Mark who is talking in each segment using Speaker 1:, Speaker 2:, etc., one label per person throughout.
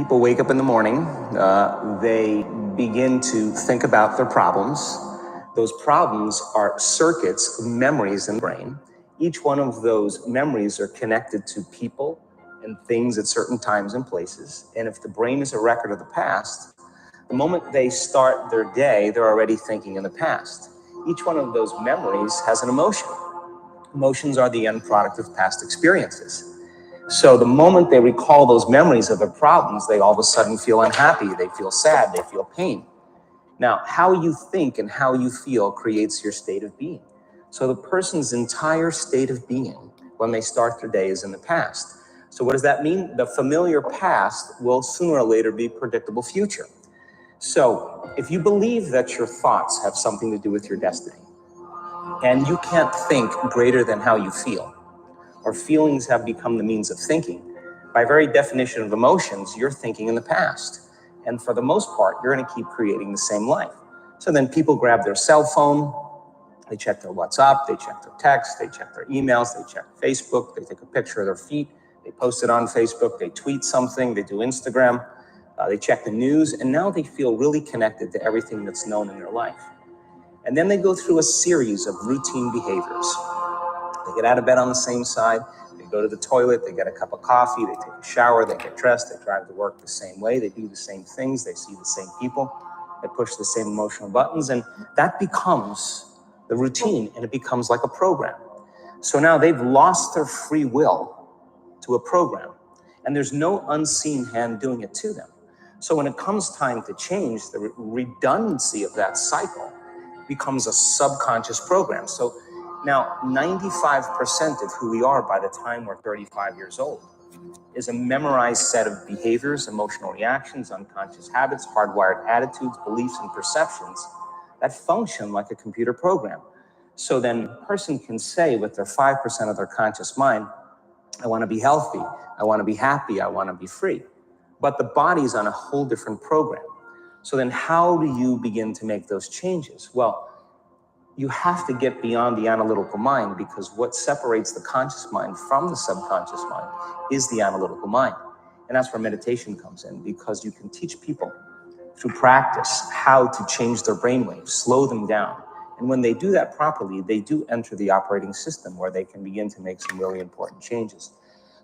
Speaker 1: People wake up in the morning, they begin to think about their problems. Those problems are circuits of memories in the brain. Each one of those memories are connected to people and things at certain times and places. And if the brain is a record of the past, the moment they start their day, they're already thinking in the past. Each one of those memories has an emotion. Emotions are the end product of past experiences. So the moment they recall those memories of their problems, they all of a sudden feel unhappy, they feel sad, they feel pain. Now, how you think and how you feel creates your state of being. So the person's entire state of being when they start their day is in the past. So what does that mean? The familiar past will sooner or later be predictable future. So if you believe that your thoughts have something to do with your destiny, and you can't think greater than how you feel, or feelings have become the means of thinking, by very definition of emotions, you're thinking in the past. And for the most part, you're going to keep creating the same life. So then people grab their cell phone, they check their WhatsApp, they check their text, they check their emails, they check Facebook, they take a picture of their feet, they post it on Facebook, they tweet something, they do Instagram, they check the news, and now they feel really connected to everything that's known in their life. And then they go through a series of routine behaviors. They get out of bed on the same side, they go to the toilet, they get a cup of coffee, they take a shower, they get dressed, they drive to work the same way, they do the same things, they see the same people, they push the same emotional buttons, and that becomes the routine, and it becomes like a program. So now they've lost their free will to a program, and there's no unseen hand doing it to them. So when it comes time to change, the redundancy of that cycle becomes a subconscious program. So now 95% of who we are by the time we're 35 years old is a memorized set of behaviors, emotional reactions, unconscious habits, hardwired attitudes, beliefs, and perceptions that function like a computer program. So then a person can say with their 5% of their conscious mind, I want to be healthy, I want to be happy, I want to be free. But the body's on a whole different program. So then how do you begin to make those changes? Well, you have to get beyond the analytical mind, because what separates the conscious mind from the subconscious mind is the analytical mind. And that's where meditation comes in, because you can teach people through practice how to change their brainwaves, slow them down. And when they do that properly, they do enter the operating system where they can begin to make some really important changes.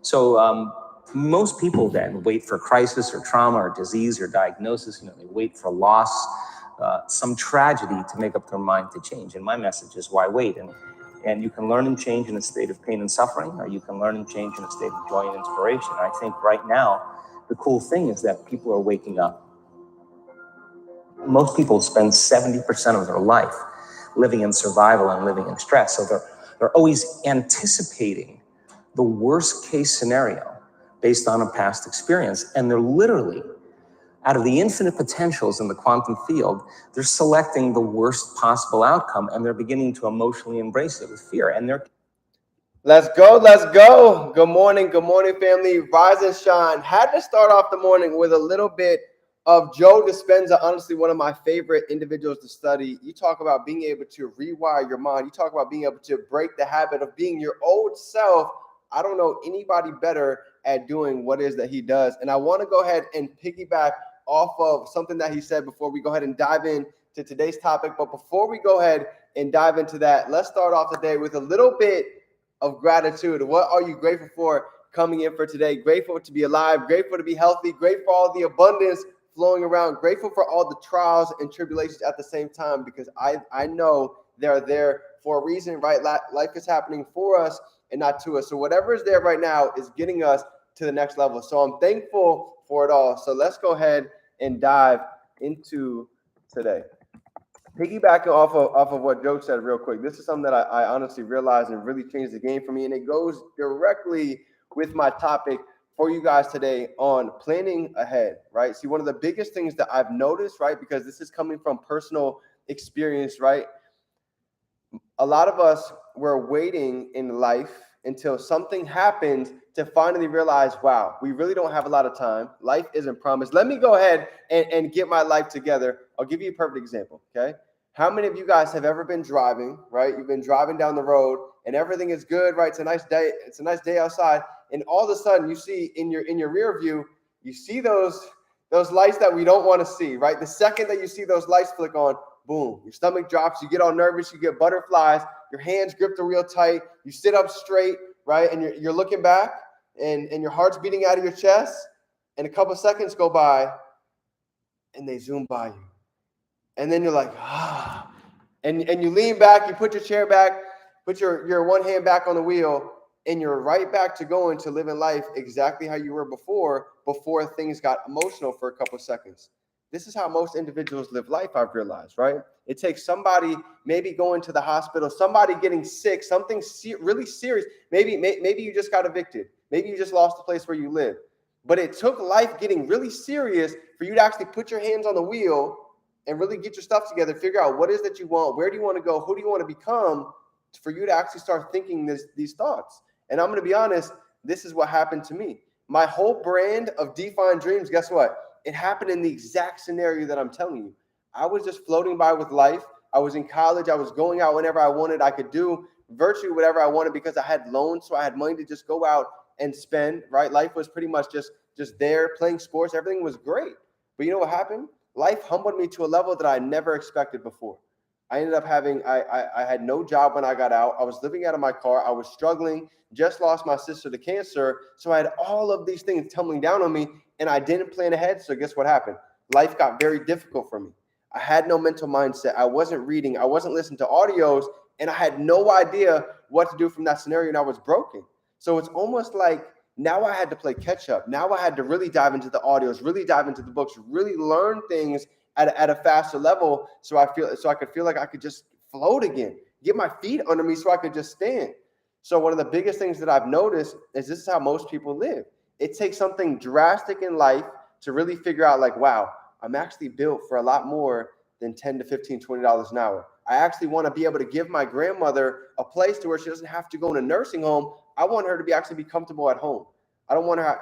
Speaker 1: So most people then wait for crisis or trauma or disease or diagnosis. They wait for loss, some tragedy to make up their mind to change. And my message is, why wait? And you can learn and change in a state of pain and suffering, or you can learn and change in a state of joy and inspiration. I think right now, the cool thing is that people are waking up. Most people spend 70% of their life living in survival and living in stress. So they're always anticipating the worst case scenario based on a past experience. And they're literally, out of the infinite potentials in the quantum field, they're selecting the worst possible outcome, and they're beginning to emotionally embrace it with fear. And they're
Speaker 2: Let's go. Good morning, family. Rise and shine. Had to start off the morning with a little bit of Joe Dispenza, honestly, one of my favorite individuals to study. You talk about being able to rewire your mind. You talk about being able to break the habit of being your old self. I don't know anybody better at doing what it is that he does. And I want to go ahead and piggyback off of something that he said before we go ahead and dive in to today's topic. But before we go ahead and dive into that, let's start off today with a little bit of gratitude. What are you grateful for coming in for today? Grateful to be alive, grateful to be healthy, grateful for all the abundance flowing around, grateful for all the trials and tribulations at the same time, because I know they're there for a reason, right? Life is happening for us and not to us. So whatever is there right now is getting us to the next level. So I'm thankful for it all. So let's go ahead and dive into today. Piggybacking off of what Joe said real quick, this is something that I honestly realized and really changed the game for me. And it goes directly with my topic for you guys today on planning ahead, right? See, one of the biggest things that I've noticed, right, because this is coming from personal experience, right? A lot of us were waiting in life until something happens to finally realize, wow, we really don't have a lot of time. Life isn't promised. Let me go ahead and get my life together. I'll give you a perfect example, okay? How many of you guys have ever been driving, right? You've been driving down the road and everything is good, right? It's a nice day. It's a nice day outside. And all of a sudden you see in your rear view, You see those lights that we don't want to see, right? The second that you see those lights flick on, boom, your stomach drops, you get all nervous, you get butterflies, your hands gripped real tight, you sit up straight, right? And you're looking back and your heart's beating out of your chest, and a couple seconds go by and they zoom by you. And then you're like, ah. And you lean back, you put your chair back, put your one hand back on the wheel, and you're right back to going to living life exactly how you were before things got emotional for a couple seconds. This is how most individuals live life, I've realized, right? It takes somebody maybe going to the hospital, somebody getting sick, something really serious. Maybe you just got evicted. Maybe you just lost the place where you live. But it took life getting really serious for you to actually put your hands on the wheel and really get your stuff together, figure out what it is that you want, where do you want to go, who do you want to become, for you to actually start thinking these thoughts. And I'm going to be honest, this is what happened to me. My whole brand of Defined Dreams, guess what? It happened in the exact scenario that I'm telling you. I was just floating by with life. I was in college. I was going out whenever I wanted. I could do virtually whatever I wanted because I had loans, so I had money to just go out and spend, right? Life was pretty much just there, playing sports. Everything was great. But you know what happened? Life humbled me to a level that I never expected before. I ended up having, I had no job when I got out. I was living out of my car. I was struggling, just lost my sister to cancer. So I had all of these things tumbling down on me, and I didn't plan ahead. So guess what happened? Life got very difficult for me. I had no mental mindset. I wasn't reading. I wasn't listening to audios, and I had no idea what to do from that scenario, and I was broken. So it's almost like now I had to play catch up. Now I had to really dive into the audios, really dive into the books, really learn things at a faster level, so I could feel like I could just float again, get my feet under me so I could just stand. So one of the biggest things that I've noticed is this is how most people live. It takes something drastic in life to really figure out like, wow, I'm actually built for a lot more than $10 to $15, $20 an hour. I actually want to be able to give my grandmother a place to where she doesn't have to go in a nursing home. I want her to actually be comfortable at home. I don't want her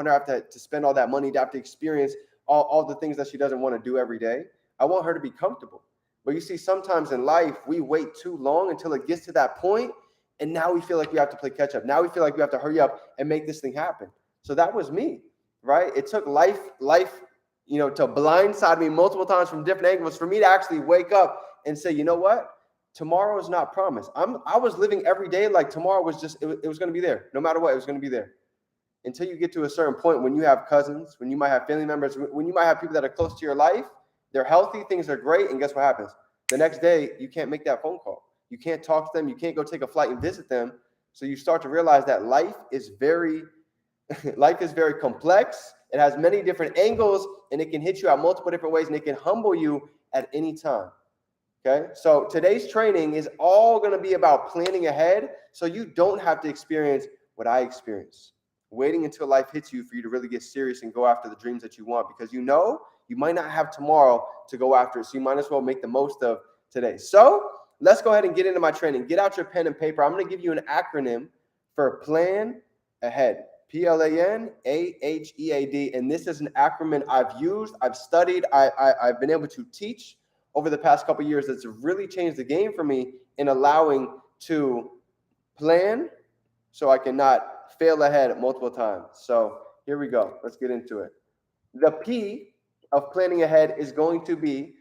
Speaker 2: to have to spend all that money to have to experience all the things that she doesn't want to do every day. I want her to be comfortable. But you see, sometimes in life, we wait too long until it gets to that point, and now we feel like we have to play catch up. Now we feel like we have to hurry up and make this thing happen. So that was me, right? It took life, to blindside me multiple times from different angles for me to actually wake up and say, you know what? Tomorrow is not promised. I was living every day like tomorrow was just, it was going to be there. No matter what, it was going to be there. Until you get to a certain point when you have cousins, when you might have family members, when you might have people that are close to your life, they're healthy, things are great, and guess what happens? The next day, you can't make that phone call. You can't talk to them. You can't go take a flight and visit them. So you start to realize that life is very complex. It has many different angles, and it can hit you out multiple different ways, and it can humble you at any time. Okay, so today's training is all going to be about planning ahead so you don't have to experience what I experienced. Waiting until life hits you for you to really get serious and go after the dreams that you want, because you might not have tomorrow to go after it, so you might as well make the most of today. So let's go ahead and get into my training. Get out your pen and paper. I'm going to give you an acronym for Plan Ahead. PLANAHEAD, and this is an acronym I've used, I've studied, I've been able to teach over the past couple of years. That's really changed the game for me in allowing to plan so I cannot fail ahead multiple times. So here we go. Let's get into it. The P of planning ahead is going to be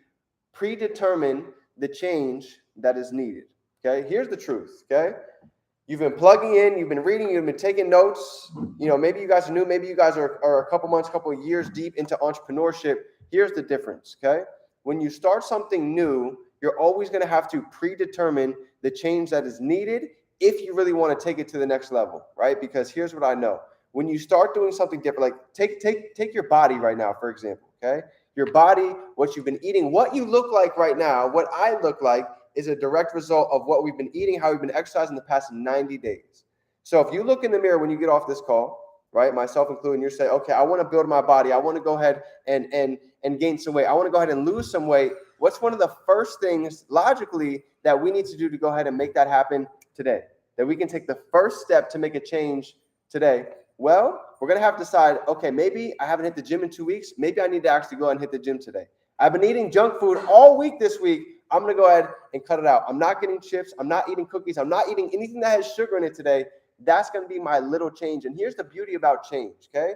Speaker 2: predetermine the change that is needed. Okay, here's the truth. Okay, you've been plugging in, you've been reading, you've been taking notes. Maybe you guys are new, maybe you guys are a couple months, couple of years deep into entrepreneurship. Here's the difference. Okay, when you start something new, you're always going to have to predetermine the change that is needed if you really want to take it to the next level, right? Because here's what I know. When you start doing something different, like take your body right now, for example, okay? Your body, what you've been eating, what you look like right now, what I look like is a direct result of what we've been eating, how we've been exercising the past 90 days. So if you look in the mirror when you get off this call, right, myself included, and you're saying, okay, I want to build my body. I want to go ahead and gain some weight. I want to go ahead and lose some weight. What's one of the first things logically that we need to do to go ahead and make that happen today? That we can take the first step to make a change today? Well, we're going to have to decide, okay, maybe I haven't hit the gym in 2 weeks. Maybe I need to actually go ahead and hit the gym today. I've been eating junk food all week this week. I'm going to go ahead and cut it out. I'm not getting chips. I'm not eating cookies. I'm not eating anything that has sugar in it today. That's going to be my little change. And here's the beauty about change, okay?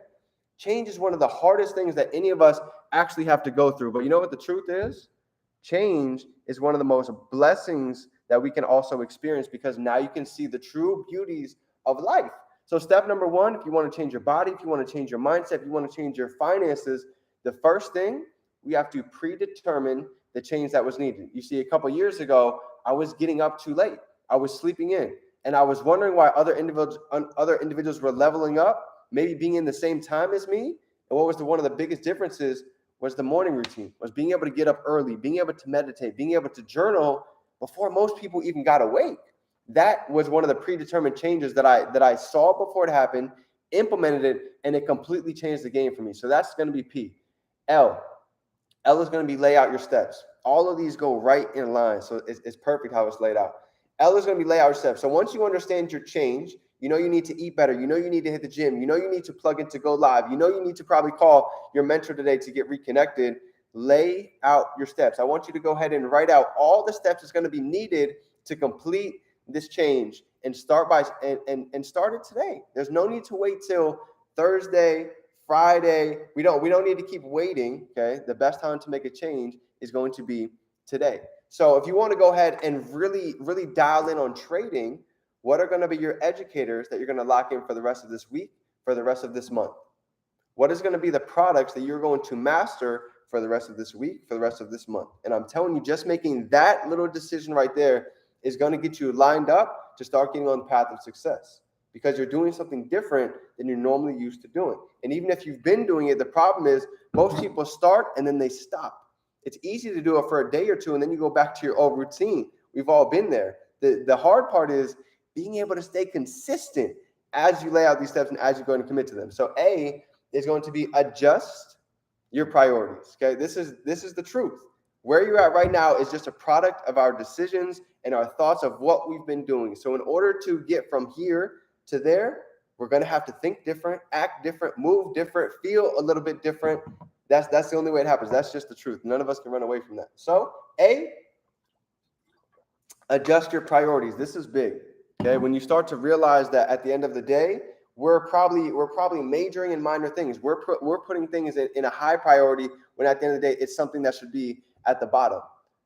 Speaker 2: Change is one of the hardest things that any of us actually have to go through. But you know what the truth is? Change is one of the most blessings that we can also experience, because now you can see the true beauties of life. So step number one, if you want to change your body, if you want to change your mindset, if you want to change your finances, the first thing, we have to predetermine the change that was needed. You see, a couple years ago, I was getting up too late. I was sleeping in, and I was wondering why other individuals were leveling up, maybe being in the same time as me. And what was one of the biggest differences was the morning routine, was being able to get up early, being able to meditate, being able to journal before most people even got awake. That was one of the predetermined changes that I saw before it happened, implemented it, and it completely changed the game for me. So that's going to be P. L is going to be lay out your steps. All of these go right in line, so it's perfect how it's laid out. L is going to be lay out your steps. So once you understand your change, you know you need to eat better. You know you need to hit the gym. You know you need to plug in to go live. You know you need to probably call your mentor today to get reconnected. Lay out your steps. I want you to go ahead and write out all the steps that's going to be needed to complete this change, and start and start it today. There's no need to wait till Thursday, Friday. We don't need to keep waiting. Okay, the best time to make a change is going to be today. So if you want to go ahead and really dial in on trading, what are going to be your educators that you're going to lock in for the rest of this week, for the rest of this month? What is going to be the products that you're going to master for the rest of this week, for the rest of this month? And I'm telling you, just making that little decision right there is going to get you lined up to start getting on the path of success, because you're doing something different than you're normally used to doing. And even if you've been doing it, the problem is most people start and then they stop. It's easy to do it for a day or two, and then you go back to your old routine. We've all been there. The hard part is being able to stay consistent as you lay out these steps and as you're going to commit to them. So A is going to be adjust your priorities. Okay, this is the truth. Where you're at right now is just a product of our decisions and our thoughts of what we've been doing. So in order to get from here to there, we're going to have to think different, act different, move different, feel a little bit different. That's the only way it happens. That's just the truth. None of us can run away from that. So A, adjust your priorities. This is big. Okay, when you start to realize that at the end of the day, we're probably majoring in minor things. We're putting things in a high priority, when at the end of the day, it's something that should be at the bottom.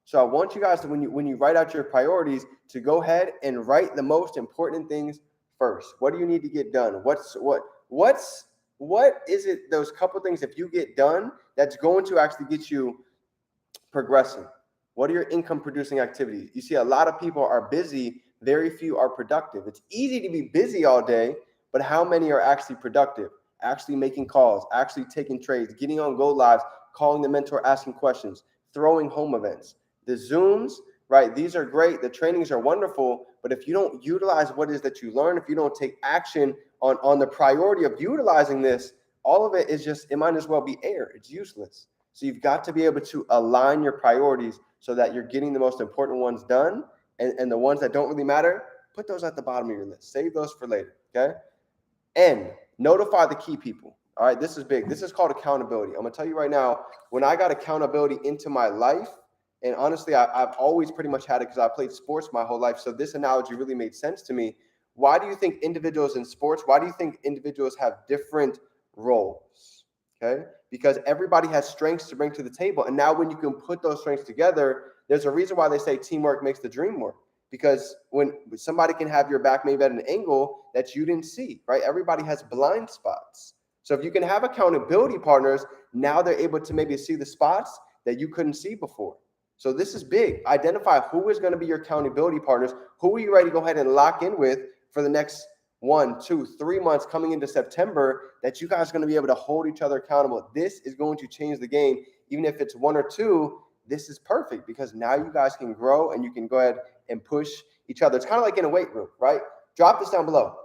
Speaker 2: So I want you guys to, when you write out your priorities, to go ahead and write the most important things first. What do you need to get done? What is it, those couple things, if you get done, that's going to actually get you progressing? What are your income producing activities? You see, a lot of people are busy, very few are productive. It's easy to be busy all day, but how many are actually productive? Actually making calls, actually taking trades, getting on go lives, calling the mentor, asking questions, throwing home events. The Zooms, right? These are great. The trainings are wonderful, but if you don't utilize what it is that you learn, if you don't take action on the priority of utilizing this, all of it is just, it might as well be air. It's useless. So you've got to be able to align your priorities so that you're getting the most important ones done, and the ones that don't really matter, put those at the bottom of your list. Save those for later, okay? And notify the key people. All right, this is big. This is called accountability. I'm going to tell you right now, when I got accountability into my life, and honestly, I've always pretty much had it because I played sports my whole life, so this analogy really made sense to me. Why do you think individuals in sports, why do you think individuals have different roles? Okay, because everybody has strengths to bring to the table. And now when you can put those strengths together, there's a reason why they say teamwork makes the dream work. Because when somebody can have your back maybe at an angle that you didn't see, right? Everybody has blind spots. So if you can have accountability partners, now they're able to maybe see the spots that you couldn't see before. So this is big. Identify who is going to be your accountability partners. Who are you ready to go ahead and lock in with for the next 1, 2, 3 months coming into September, that you guys are going to be able to hold each other accountable. This is going to change the game. Even if it's 1 or 2, this is perfect, because now you guys can grow and you can go ahead and push each other. It's kind of like in a weight room, right? Drop this down below.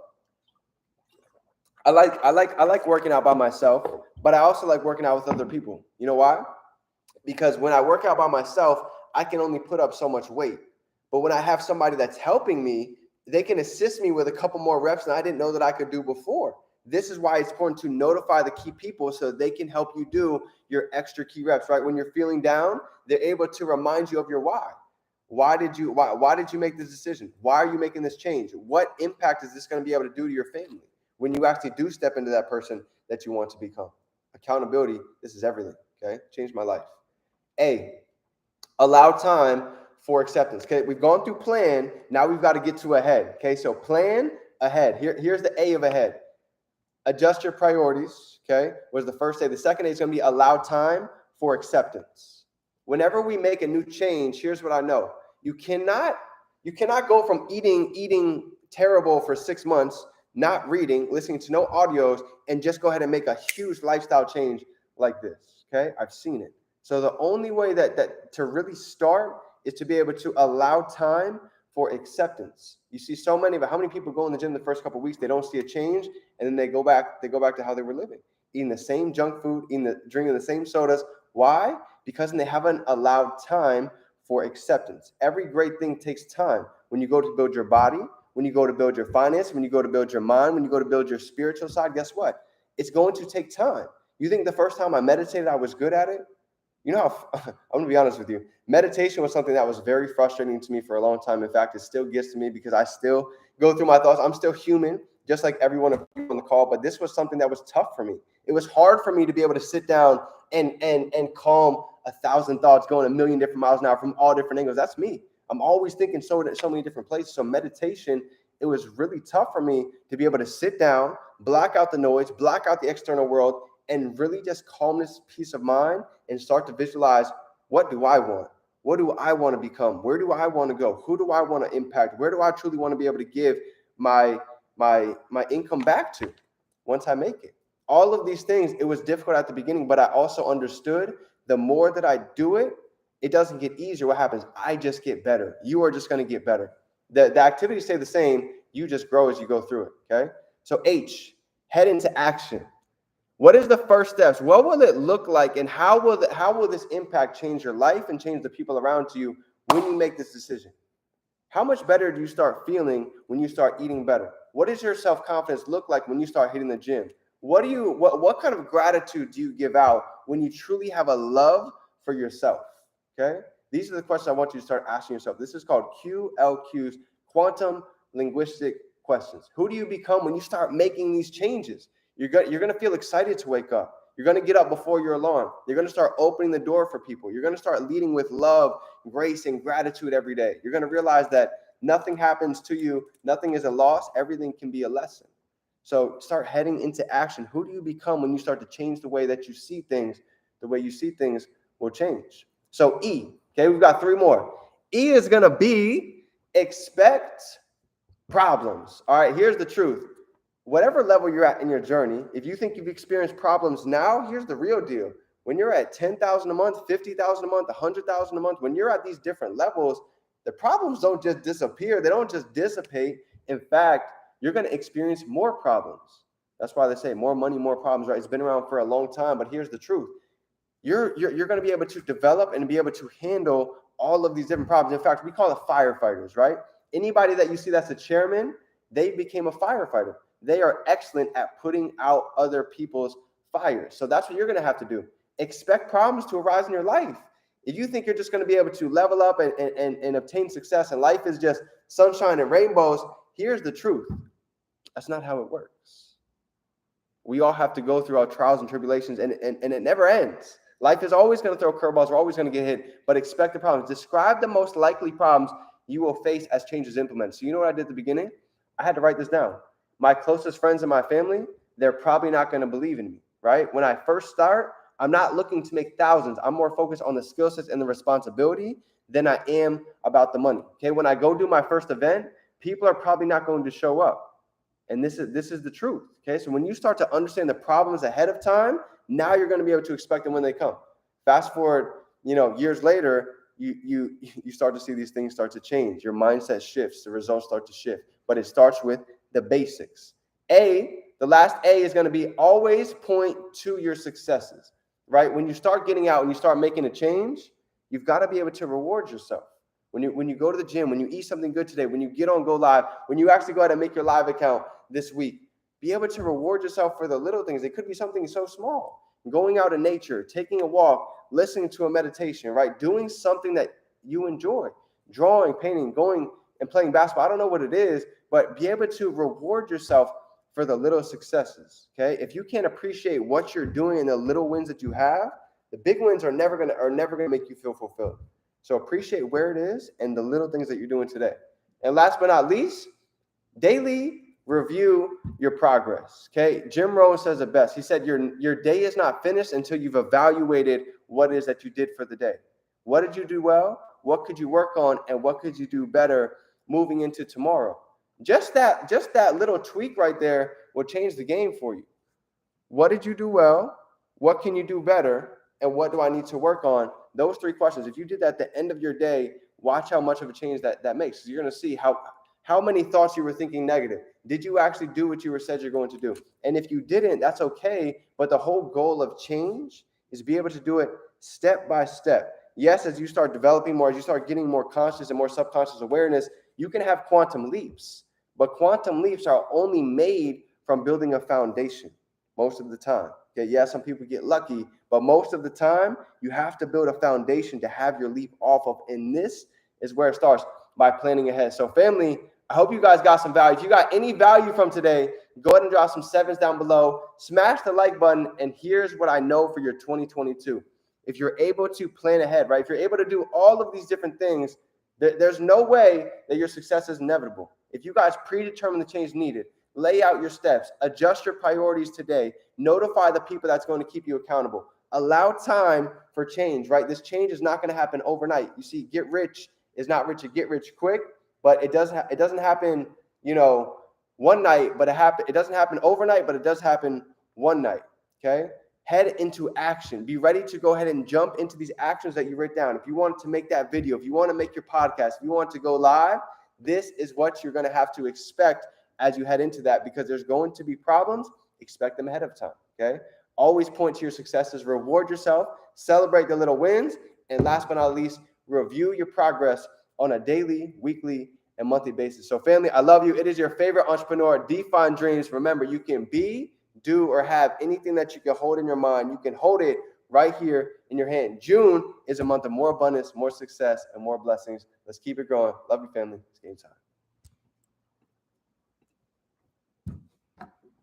Speaker 2: I like working out by myself, but I also like working out with other people. You know why? Because when I work out by myself, I can only put up so much weight. But when I have somebody that's helping me, they can assist me with a couple more reps than I didn't know that I could do before. This is why it's important to notify the key people so they can help you do your extra key reps, right? When you're feeling down, they're able to remind you of your why. Why did you make this decision? Why are you making this change? What impact is this going to be able to do to your family when you actually do step into that person that you want to become? Accountability, this is everything, okay? Changed my life. A, allow time for acceptance. Okay, we've gone through plan. Now we've got to get to ahead. Okay, so plan ahead. Here's the A of ahead. Adjust your priorities. Okay, was the first A. The second A is going to be allow time for acceptance. Whenever we make a new change, here's what I know: you cannot go from eating terrible for 6 months, not reading, listening to no audios, and just go ahead and make a huge lifestyle change like this. Okay, I've seen it. So the only way that to really start is to be able to allow time for acceptance. You see so many, but how many people go in the gym the first couple of weeks, they don't see a change, and then they go back to how they were living, eating the same junk food, drinking the same sodas. Why? Because they haven't allowed time for acceptance. Every great thing takes time. When you go to build your body, when you go to build your finance, when you go to build your mind, when you go to build your spiritual side, guess what? It's going to take time. You think the first time I meditated, I was good at it? You know how, I'm going to be honest with you. Meditation was something that was very frustrating to me for a long time. In fact, it still gets to me because I still go through my thoughts. I'm still human, just like everyone on the call, but this was something that was tough for me. It was hard for me to be able to sit down and calm 1,000 thoughts going a million different miles an hour from all different angles. That's me. I'm always thinking so many different places. So meditation, it was really tough for me to be able to sit down, block out the noise, block out the external world, and really just calm this peace of mind and start to visualize, what do I want? What do I want to become? Where do I want to go? Who do I want to impact? Where do I truly want to be able to give my income back to once I make it? All of these things, it was difficult at the beginning, but I also understood the more that I do it, it doesn't get easier. What happens? I just get better. You are just going to get better. The activities stay the same. You just grow as you go through it, okay? So H, head into action. What is the first steps? What will it look like, and how will this impact change your life and change the people around you when you make this decision? How much better do you start feeling when you start eating better? What does your self-confidence look like when you start hitting the gym? What kind of gratitude do you give out when you truly have a love for yourself? Okay? These are the questions I want you to start asking yourself. This is called QLQs, quantum linguistic questions. Who do you become when you start making these changes? You're going to feel excited to wake up. You're going to get up before your alarm. You're going to start opening the door for people. You're going to start leading with love, grace, and gratitude every day. You're going to realize that nothing happens to you. Nothing is a loss. Everything can be a lesson. So start heading into action. Who do you become when you start to change the way that you see things? The way you see things will change. So E, okay, we've got 3 more. E is going to be expect problems. All right, here's the truth. Whatever level you're at in your journey, if you think you've experienced problems now, here's the real deal. When you're at 10,000 a month, 50,000 a month, 100,000 a month, when you're at these different levels, the problems don't just disappear. They don't just dissipate. In fact, you're going to experience more problems. That's why they say more money, more problems, right? It's been around for a long time, but here's the truth. You're going to be able to develop and be able to handle all of these different problems. In fact, we call it firefighters, right? Anybody that you see that's a chairman, they became a firefighter. They are excellent at putting out other people's fires. So that's what you're going to have to do. Expect problems to arise in your life. If you think you're just going to be able to level up and obtain success and life is just sunshine and rainbows, here's the truth. That's not how it works. We all have to go through our trials and tribulations, and it never ends. Life is always going to throw curveballs. We're always going to get hit, but expect the problems. Describe the most likely problems you will face as changes implemented. So you know what I did at the beginning? I had to write this down. My closest friends and my family, they're probably not going to believe in me, right? When I first start, I'm not looking to make thousands. I'm more focused on the skill sets and the responsibility than I am about the money. Okay, when I go do my first event, people are probably not going to show up. And this is the truth. Okay, so when you start to understand the problems ahead of time, now you're going to be able to expect them when they come. Fast forward, years later, you start to see these things start to change. Your mindset shifts, the results start to shift. But it starts with the basics. The last A is going to be always point to your successes, right? When you start getting out and you start making a change, you've got to be able to reward yourself. When you go to the gym, when you eat something good today, when you get on Go Live, when you actually go ahead and make your live account this week, be able to reward yourself for the little things. It could be something so small. Going out in nature, taking a walk, listening to a meditation, right? Doing something that you enjoy. Drawing, painting, going and playing basketball. I don't know what it is, but be able to reward yourself for the little successes. Okay, if you can't appreciate what you're doing and the little wins that you have, the big wins are never gonna make you feel fulfilled. So appreciate where it is and the little things that you're doing today. And last but not least, daily review your progress. Okay, Jim Rohn says it best. He said your day is not finished until you've evaluated what it is that you did for the day. What did you do well? What could you work on, and what could you do better moving into tomorrow? Just that little tweak right there will change the game for you. What did you do well? What can you do better? And what do I need to work on? Those three questions. If you did that at the end of your day, watch how much of a change that makes. So you're going to see how many thoughts you were thinking negative. Did you actually do what you said you're going to do? And if you didn't, that's okay. But the whole goal of change is be able to do it step by step. Yes, as you start developing more, as you start getting more conscious and more subconscious awareness, you can have quantum leaps. But quantum leaps are only made from building a foundation most of the time. Okay, yeah, some people get lucky, but most of the time, you have to build a foundation to have your leap off of. And this is where it starts, by planning ahead. So family, I hope you guys got some value. If you got any value from today, go ahead and drop some sevens down below. Smash the like button. And here's what I know for your 2022. If you're able to plan ahead, right? If you're able to do all of these different things, there's no way that your success is inevitable. If you guys predetermine the change needed, lay out your steps, adjust your priorities today, notify the people that's going to keep you accountable, allow time for change, right? This change is not going to happen overnight. You see, get rich is not rich, you get rich quick, but it doesn't happen, one night, but it doesn't happen overnight, but it does happen one night. Okay? Head into action. Be ready to go ahead and jump into these actions that you write down. If you want to make that video, if you want to make your podcast, if you want to go live, this is what you're going to have to expect as you head into that, because there's going to be problems. Expect them ahead of time. Okay? Always point to your successes, reward yourself, celebrate the little wins, and last but not least, review your progress on a daily, weekly, and monthly basis. So family, I love you. It is your favorite entrepreneur, Define Dreams. Remember, you can be, do, or have anything that you can hold in your mind. You can hold it right here in your hand. June is a month of more abundance, more success, and more blessings. Let's keep it growing. Love you, family. It's game time.